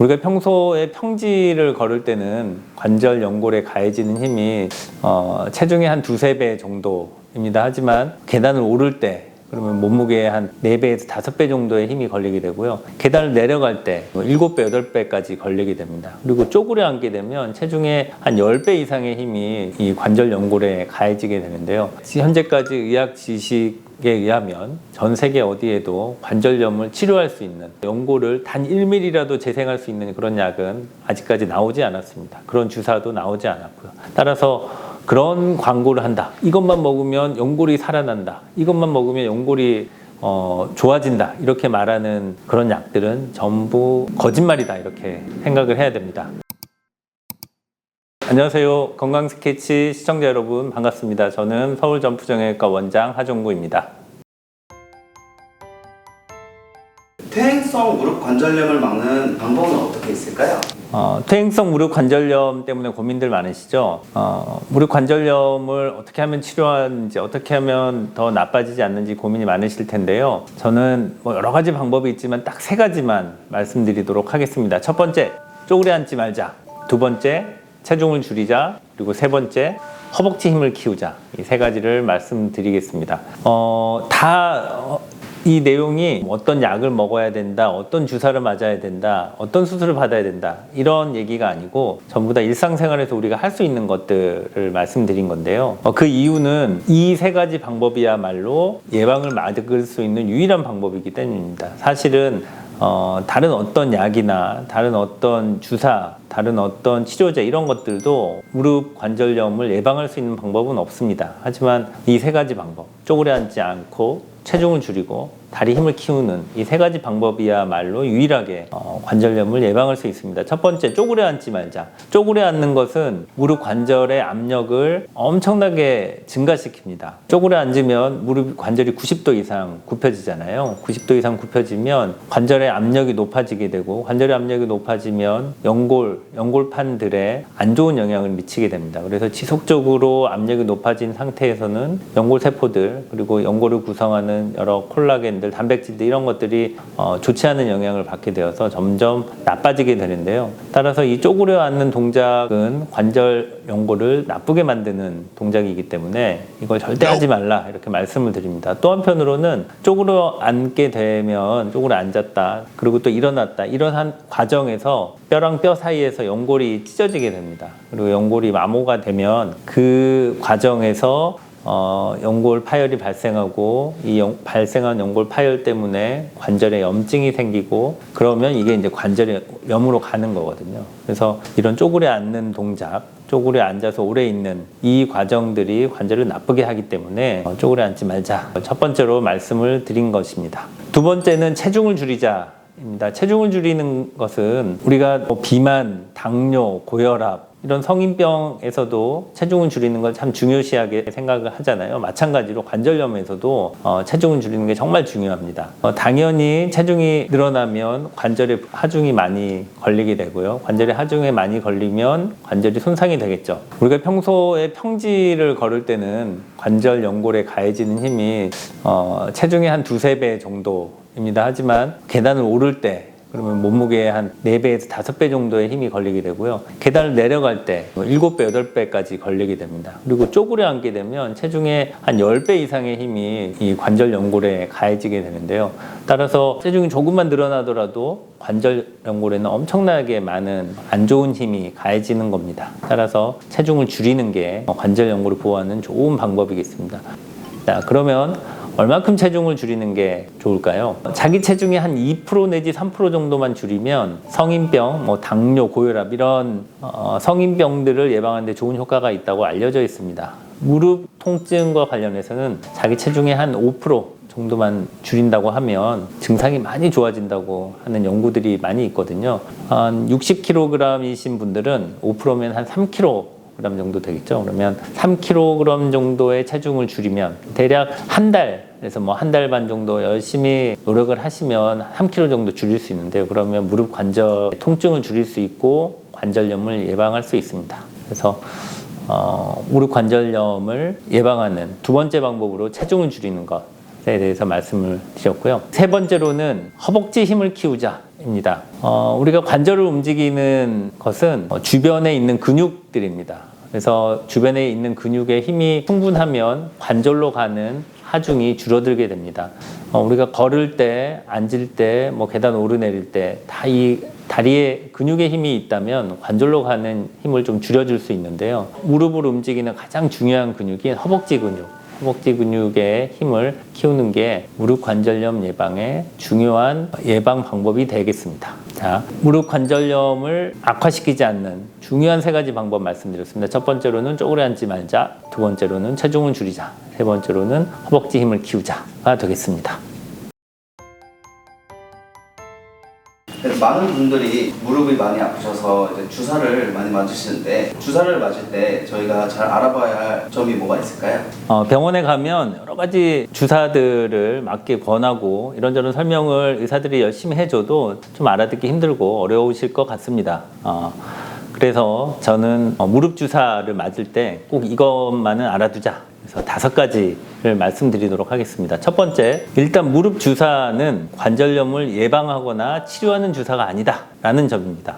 우리가 평소에 평지를 걸을 때는 관절 연골에 가해지는 힘이 체중의 한 두세 배 정도입니다. 하지만 계단을 오를 때 그러면 몸무게의 한 4배에서 5배 정도의 힘이 걸리게 되고요. 계단을 내려갈 때 7배, 8배까지 걸리게 됩니다. 그리고 쪼그려 앉게 되면 체중의 한 10배 이상의 힘이 이 관절 연골에 가해지게 되는데요. 현재까지 의학 지식에 의하면 전 세계 어디에도 관절염을 치료할 수 있는, 연골을 단 1mm라도 재생할 수 있는 그런 약은 아직까지 나오지 않았습니다. 그런 주사도 나오지 않았고요. 따라서 그런 광고를 한다. 이것만 먹으면 연골이 살아난다. 이것만 먹으면 연골이 좋아진다. 이렇게 말하는 그런 약들은 전부 거짓말이다. 이렇게 생각을 해야 됩니다. 안녕하세요. 건강스케치 시청자 여러분 반갑습니다. 저는 서울점프정형외과 원장 하종구입니다. 퇴행성 무릎 관절염을 막는 방법은 어떻게 있을까요? 퇴행성 무릎 관절염 때문에 고민들 많으시죠? 무릎 관절염을 어떻게 하면 치료하는지, 어떻게 하면 더 나빠지지 않는지 고민이 많으실 텐데요. 저는 여러 가지 방법이 있지만 딱 3가지만 말씀드리도록 하겠습니다. 첫 번째, 쪼그려 앉지 말자. 두 번째, 체중을 줄이자. 그리고 세 번째, 허벅지 힘을 키우자. 이 3가지를 말씀드리겠습니다. 이 내용이 어떤 약을 먹어야 된다, 어떤 주사를 맞아야 된다, 어떤 수술을 받아야 된다, 이런 얘기가 아니고 전부 다 일상생활에서 우리가 할 수 있는 것들을 말씀드린 건데요. 그 이유는 이 3가지 방법이야말로 예방을 막을 수 있는 유일한 방법이기 때문입니다. 사실은 다른 어떤 약이나 다른 어떤 주사, 다른 어떤 치료제 이런 것들도 무릎 관절염을 예방할 수 있는 방법은 없습니다. 하지만 이 3가지 방법, 쪼그려 앉지 않고 체중을 줄이고 다리 힘을 키우는 이 3가지 방법이야말로 유일하게 관절염을 예방할 수 있습니다. 첫 번째, 쪼그려 앉지 말자. 쪼그려 앉는 것은 무릎 관절의 압력을 엄청나게 증가시킵니다. 쪼그려 앉으면 무릎 관절이 90도 이상 굽혀지잖아요. 90도 이상 굽혀지면 관절의 압력이 높아지게 되고, 관절의 압력이 높아지면 연골판들에 안 좋은 영향을 미치게 됩니다. 그래서 지속적으로 압력이 높아진 상태에서는 연골세포들, 그리고 연골을 구성하는 여러 콜라겐, 단백질들 이런 것들이 좋지 않은 영향을 받게 되어서 점점 나빠지게 되는데요. 따라서 이 쪼그려 앉는 동작은 관절 연골을 나쁘게 만드는 동작이기 때문에 이걸 절대 하지 말라 이렇게 말씀을 드립니다. 또 한편으로는 쪼그려 앉게 되면 쪼그려 앉았다 그리고 또 일어났다 이런 과정에서 뼈랑 뼈 사이에서 연골이 찢어지게 됩니다. 그리고 연골이 마모가 되면 그 과정에서 연골 파열이 발생하고 이 발생한 연골 파열 때문에 관절에 염증이 생기고 그러면 이게 이제 관절의 염으로 가는 거거든요. 그래서 이런 쪼그려 앉는 동작, 쪼그려 앉아서 오래 있는 이 과정들이 관절을 나쁘게 하기 때문에 쪼그려 앉지 말자. 첫 번째로 말씀을 드린 것입니다. 두 번째는 체중을 줄이자. 체중을 줄이는 것은 우리가 비만, 당뇨, 고혈압 이런 성인병에서도 체중을 줄이는 걸 참 중요시하게 생각을 하잖아요. 마찬가지로 관절염에서도 체중을 줄이는 게 정말 중요합니다. 당연히 체중이 늘어나면 관절에 하중이 많이 걸리게 되고요. 관절에 하중이 많이 걸리면 관절이 손상이 되겠죠. 우리가 평소에 평지를 걸을 때는 관절 연골에 가해지는 힘이 체중의 한 두세 배 정도입니다. 하지만 계단을 오를 때 그러면 몸무게의 한 4배에서 5배 정도의 힘이 걸리게 되고요. 계단을 내려갈 때 7배, 8배까지 걸리게 됩니다. 그리고 쪼그려 앉게 되면 체중의 한 10배 이상의 힘이 이 관절 연골에 가해지게 되는데요. 따라서 체중이 조금만 늘어나더라도 관절 연골에는 엄청나게 많은 안 좋은 힘이 가해지는 겁니다. 따라서 체중을 줄이는 게 관절 연골을 보호하는 좋은 방법이겠습니다. 자, 그러면 얼만큼 체중을 줄이는 게 좋을까요? 자기 체중의 한 2% 내지 3% 정도만 줄이면 성인병, 당뇨, 고혈압 이런 성인병들을 예방하는 데 좋은 효과가 있다고 알려져 있습니다. 무릎 통증과 관련해서는 자기 체중의 한 5% 정도만 줄인다고 하면 증상이 많이 좋아진다고 하는 연구들이 많이 있거든요. 한 60kg이신 분들은 5%면 한 3kg 정도 되겠죠. 그러면 3kg 정도의 체중을 줄이면 대략 한 달에서 한 달 반 정도 열심히 노력을 하시면 3kg 정도 줄일 수 있는데요. 그러면 무릎 관절 통증을 줄일 수 있고 관절염을 예방할 수 있습니다. 그래서 무릎 관절염을 예방하는 두 번째 방법으로 체중을 줄이는 것. 대해서 말씀을 드렸고요. 세 번째로는 허벅지 힘을 키우자입니다. 우리가 관절을 움직이는 것은 주변에 있는 근육들입니다. 그래서 주변에 있는 근육의 힘이 충분하면 관절로 가는 하중이 줄어들게 됩니다. 우리가 걸을 때, 앉을 때, 계단 오르내릴 때 다 이 다리에 근육의 힘이 있다면 관절로 가는 힘을 좀 줄여줄 수 있는데요. 무릎을 움직이는 가장 중요한 근육인 허벅지 근육. 허벅지 근육의 힘을 키우는 게 무릎 관절염 예방의 중요한 예방 방법이 되겠습니다. 자, 무릎 관절염을 악화시키지 않는 중요한 세 가지 방법 말씀드렸습니다. 첫 번째로는 쪼그려 앉지 말자. 두 번째로는 체중을 줄이자. 세 번째로는 허벅지 힘을 키우자가 되겠습니다. 많은 분들이 무릎이 많이 아프셔서 이제 주사를 많이 맞으시는데 주사를 맞을 때 저희가 잘 알아봐야 할 점이 뭐가 있을까요? 병원에 가면 여러 가지 주사들을 맞게 권하고 이런저런 설명을 의사들이 열심히 해줘도 좀 알아듣기 힘들고 어려우실 것 같습니다. 그래서 저는 무릎 주사를 맞을 때 꼭 이것만은 알아두자. 그래서 5가지를 말씀드리도록 하겠습니다. 첫 번째, 일단 무릎 주사는 관절염을 예방하거나 치료하는 주사가 아니다라는 점입니다.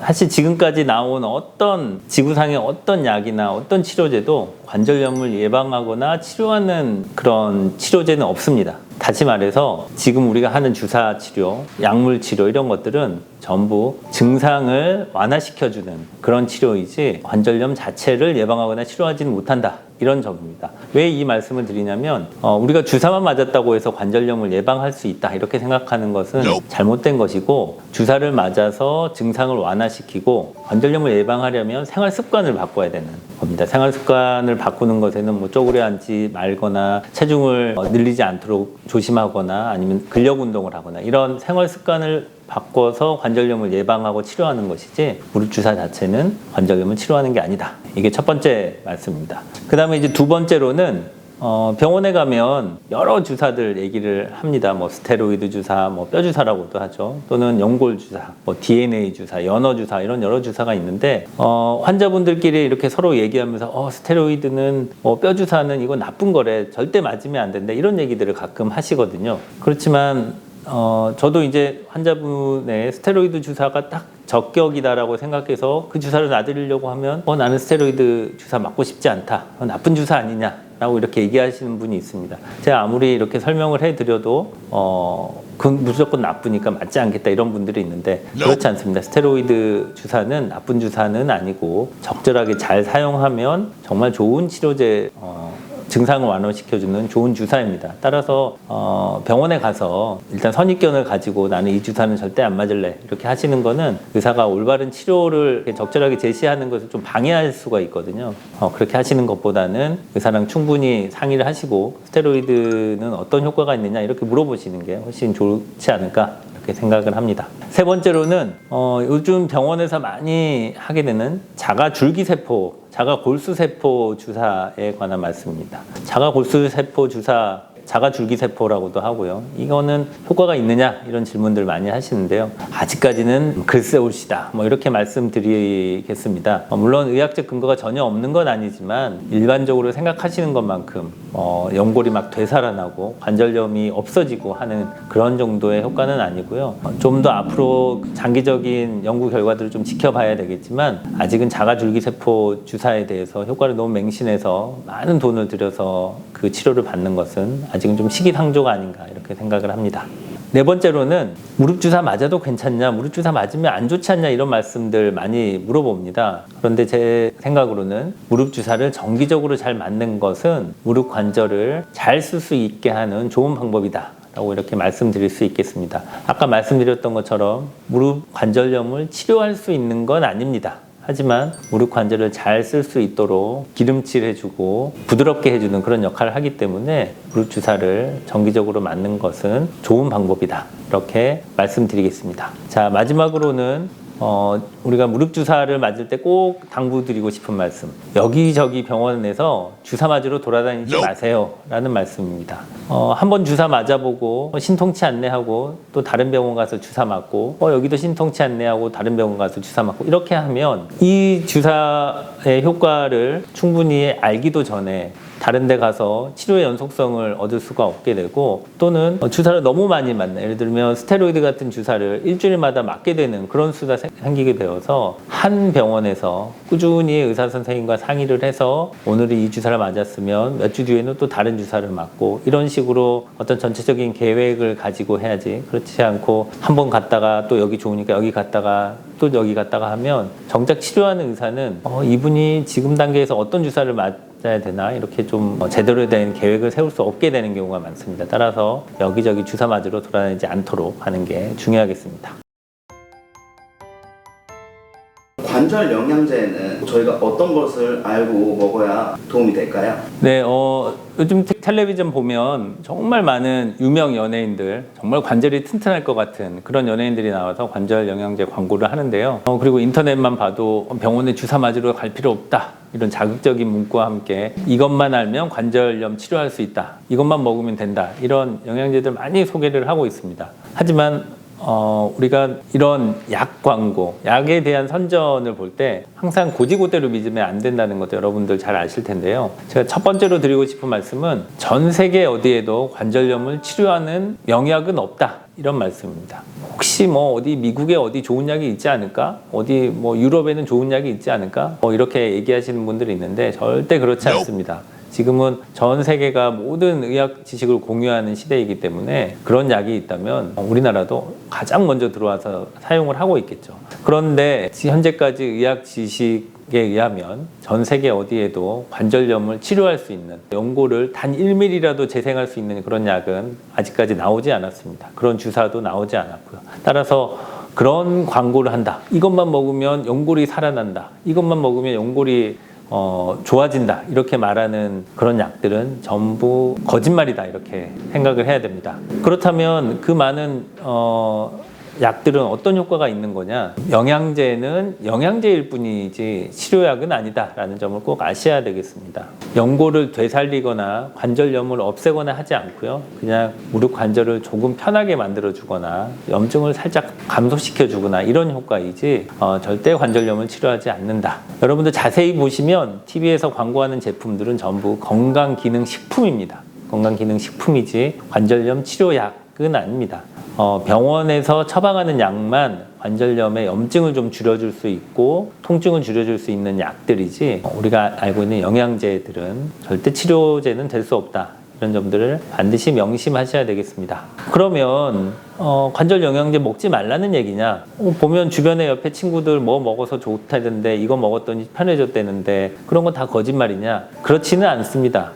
사실 지금까지 나온 어떤 지구상의 어떤 약이나 어떤 치료제도 관절염을 예방하거나 치료하는 그런 치료제는 없습니다. 다시 말해서 지금 우리가 하는 주사 치료, 약물 치료 이런 것들은 전부 증상을 완화시켜주는 그런 치료이지 관절염 자체를 예방하거나 치료하지는 못한다. 이런 점입니다. 왜 이 말씀을 드리냐면 우리가 주사만 맞았다고 해서 관절염을 예방할 수 있다 이렇게 생각하는 것은 잘못된 것이고 주사를 맞아서 증상을 완화시키고 관절염을 예방하려면 생활 습관을 바꿔야 되는 겁니다. 생활 습관을 바꾸는 것에는 쪼그려 앉지 말거나 체중을 늘리지 않도록 조심하거나 아니면 근력 운동을 하거나 이런 생활 습관을 바꿔서 관절염을 예방하고 치료하는 것이지 무릎 주사 자체는 관절염을 치료하는 게 아니다. 이게 첫 번째 말씀입니다. 그 다음에 이제 두 번째로는 병원에 가면 여러 주사들 얘기를 합니다. 스테로이드 주사, 뼈 주사라고도 하죠. 또는 연골 주사, DNA 주사, 연어 주사 이런 여러 주사가 있는데 환자분들끼리 이렇게 서로 얘기하면서 스테로이드는 뼈 주사는 이거 나쁜 거래. 절대 맞으면 안 된다. 이런 얘기들을 가끔 하시거든요. 그렇지만 저도 이제 환자분의 스테로이드 주사가 딱 적격이다라고 생각해서 그 주사를 놔드리려고 하면 나는 스테로이드 주사 맞고 싶지 않다. 나쁜 주사 아니냐라고 이렇게 얘기하시는 분이 있습니다. 제가 아무리 이렇게 설명을 해드려도 그건 무조건 나쁘니까 맞지 않겠다 이런 분들이 있는데 그렇지 않습니다. 스테로이드 주사는 나쁜 주사는 아니고 적절하게 잘 사용하면 정말 좋은 치료제 증상을 완화시켜주는 좋은 주사입니다. 따라서 병원에 가서 일단 선입견을 가지고 나는 이 주사는 절대 안 맞을래 이렇게 하시는 거는 의사가 올바른 치료를 적절하게 제시하는 것을 좀 방해할 수가 있거든요. 그렇게 하시는 것보다는 의사랑 충분히 상의를 하시고 스테로이드는 어떤 효과가 있느냐 이렇게 물어보시는 게 훨씬 좋지 않을까 이렇게 생각을 합니다. 세 번째로는 요즘 병원에서 많이 하게 되는 자가 골수세포 주사에 관한 말씀입니다. 자가골수세포 주사, 자가줄기세포라고도 하고요. 이거는 효과가 있느냐 이런 질문들 많이 하시는데요. 아직까지는 글쎄 옳시다 이렇게 말씀드리겠습니다. 물론 의학적 근거가 전혀 없는 건 아니지만 일반적으로 생각하시는 것만큼 연골이 막 되살아나고 관절염이 없어지고 하는 그런 정도의 효과는 아니고요. 좀 더 앞으로 장기적인 연구 결과들을 좀 지켜봐야 되겠지만 아직은 자가줄기세포 주사에 대해서 효과를 너무 맹신해서 많은 돈을 들여서 그 치료를 받는 것은 아직은 좀 시기상조가 아닌가 이렇게 생각을 합니다. 네 번째로는 무릎 주사 맞아도 괜찮냐, 무릎 주사 맞으면 안 좋지 않냐 이런 말씀들 많이 물어봅니다. 그런데 제 생각으로는 무릎 주사를 정기적으로 잘 맞는 것은 무릎 관절을 잘 쓸 수 있게 하는 좋은 방법이다 라고 이렇게 말씀드릴 수 있겠습니다. 아까 말씀드렸던 것처럼 무릎 관절염을 치료할 수 있는 건 아닙니다. 하지만 무릎 관절을 잘 쓸 수 있도록 기름칠해주고 부드럽게 해주는 그런 역할을 하기 때문에 무릎 주사를 정기적으로 맞는 것은 좋은 방법이다. 이렇게 말씀드리겠습니다. 자, 마지막으로는 우리가 무릎 주사를 맞을 때 꼭 당부드리고 싶은 말씀. 여기저기 병원에서 주사 맞으러 돌아다니지 마세요. 라는 말씀입니다. 한번 주사 맞아보고 신통치 않네 하고 또 다른 병원 가서 주사 맞고 여기도 신통치 않네 하고 다른 병원 가서 주사 맞고 이렇게 하면 이 주사의 효과를 충분히 알기도 전에 다른 데 가서 치료의 연속성을 얻을 수가 없게 되고 또는 주사를 너무 많이 맞는 예를 들면 스테로이드 같은 주사를 일주일마다 맞게 되는 그런 수가 생기게 되어서 한 병원에서 꾸준히 의사 선생님과 상의를 해서 오늘은 이 주사를 맞았으면 몇 주 뒤에는 또 다른 주사를 맞고 이런 식으로 어떤 전체적인 계획을 가지고 해야지 그렇지 않고 한 번 갔다가 또 여기 좋으니까 여기 갔다가 또 여기 갔다가 하면 정작 치료하는 의사는 이분이 지금 단계에서 어떤 주사를 맞아야 되나 이렇게 좀 제대로 된 계획을 세울 수 없게 되는 경우가 많습니다. 따라서 여기저기 주사 맞으러 돌아다니지 않도록 하는 게 중요하겠습니다. 관절 영양제는 저희가 어떤 것을 알고 먹어야 도움이 될까요? 네, 요즘 텔레비전 보면 정말 많은 유명 연예인들, 정말 관절이 튼튼할 것 같은 그런 연예인들이 나와서 관절 영양제 광고를 하는데요. 그리고 인터넷만 봐도 병원에 주사 맞으러 갈 필요 없다. 이런 자극적인 문구와 함께 이것만 알면 관절염 치료할 수 있다. 이것만 먹으면 된다. 이런 영양제들 많이 소개를 하고 있습니다. 하지만 우리가 이런 약 광고, 약에 대한 선전을 볼 때 항상 고지고대로 믿으면 안 된다는 것도 여러분들 잘 아실 텐데요. 제가 첫 번째로 드리고 싶은 말씀은 전 세계 어디에도 관절염을 치료하는 명약은 없다. 이런 말씀입니다. 혹시 어디 미국에 어디 좋은 약이 있지 않을까? 어디 유럽에는 좋은 약이 있지 않을까? 이렇게 얘기하시는 분들이 있는데 절대 그렇지 않습니다. 지금은 전 세계가 모든 의학 지식을 공유하는 시대이기 때문에 그런 약이 있다면 우리나라도 가장 먼저 들어와서 사용을 하고 있겠죠. 그런데 현재까지 의학 지식에 의하면 전 세계 어디에도 관절염을 치료할 수 있는 연고를 단 1mm라도 재생할 수 있는 그런 약은 아직까지 나오지 않았습니다. 그런 주사도 나오지 않았고요. 따라서 그런 광고를 한다. 이것만 먹으면 연골이 살아난다. 이것만 먹으면 연골이 좋아진다 이렇게 말하는 그런 약들은 전부 거짓말이다 이렇게 생각을 해야 됩니다. 그렇다면 그 많은 약들은 어떤 효과가 있는 거냐? 영양제는 영양제일 뿐이지 치료약은 아니다라는 점을 꼭 아셔야 되겠습니다. 연골을 되살리거나 관절염을 없애거나 하지 않고요. 그냥 무릎 관절을 조금 편하게 만들어주거나 염증을 살짝 감소시켜주거나 이런 효과이지 절대 관절염을 치료하지 않는다. 여러분들 자세히 보시면 TV에서 광고하는 제품들은 전부 건강기능식품입니다. 건강기능식품이지 관절염 치료약은 아닙니다. 병원에서 처방하는 약만 관절염의 염증을 좀 줄여줄 수 있고 통증을 줄여줄 수 있는 약들이지 우리가 알고 있는 영양제들은 절대 치료제는 될 수 없다. 이런 점들을 반드시 명심하셔야 되겠습니다. 그러면 관절 영양제 먹지 말라는 얘기냐? 보면 주변에 옆에 친구들 먹어서 좋다던데 이거 먹었더니 편해졌다는데 그런 건 다 거짓말이냐? 그렇지는 않습니다.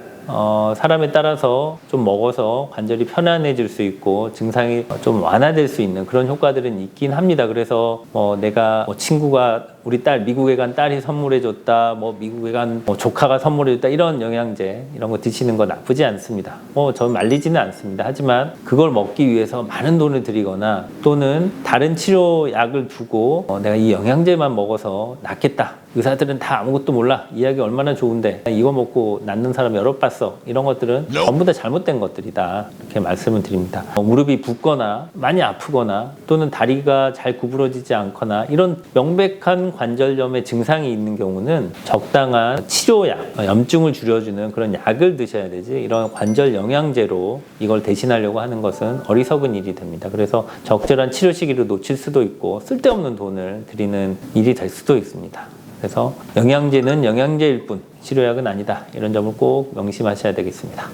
사람에 따라서 좀 먹어서 관절이 편안해질 수 있고 증상이 좀 완화될 수 있는 그런 효과들은 있긴 합니다. 그래서 내가 친구가 우리 딸 미국에 간 딸이 선물해줬다, 미국에 간 조카가 선물해줬다 이런 영양제 이런 거 드시는 거 나쁘지 않습니다. 전 말리지는 않습니다. 하지만 그걸 먹기 위해서 많은 돈을 들이거나 또는 다른 치료약을 두고 내가 이 영양제만 먹어서 낫겠다. 의사들은 다 아무것도 몰라. 이 약이 얼마나 좋은데 이거 먹고 낫는 사람 여러 봤어. 이런 것들은 전부 다 잘못된 것들이다. 이렇게 말씀을 드립니다. 무릎이 붓거나 많이 아프거나 또는 다리가 잘 구부러지지 않거나 이런 명백한 관절염의 증상이 있는 경우는 적당한 치료약, 염증을 줄여주는 그런 약을 드셔야 되지 이런 관절 영양제로 이걸 대신하려고 하는 것은 어리석은 일이 됩니다. 그래서 적절한 치료 시기를 놓칠 수도 있고 쓸데없는 돈을 들이는 일이 될 수도 있습니다. 그래서 영양제는 영양제일 뿐 치료약은 아니다. 이런 점을 꼭 명심하셔야 되겠습니다.